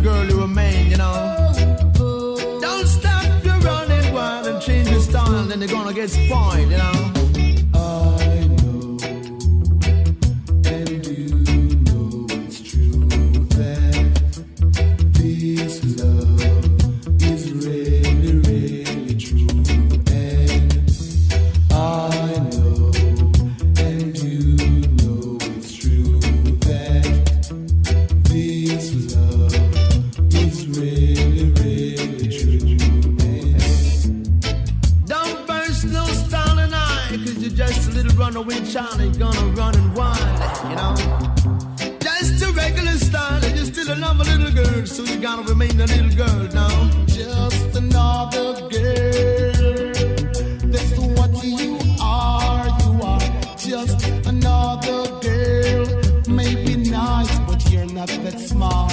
girl you remain, you know. Don't stop your running wild and change your style, then you're gonna get spoiled, you know. I know, and you know it's true that this love is really, really true. And I know, and you know it's true that this love is really, really true. Don't burst no starling eye, cause you're just a little runaway child, ain't gonna run and whine, you know. Just a regular style, and you're still another little girl, so you gotta remain a little girl now. Just another girl. That's what you are. You are just another girl. Maybe nice, but you're not that smart.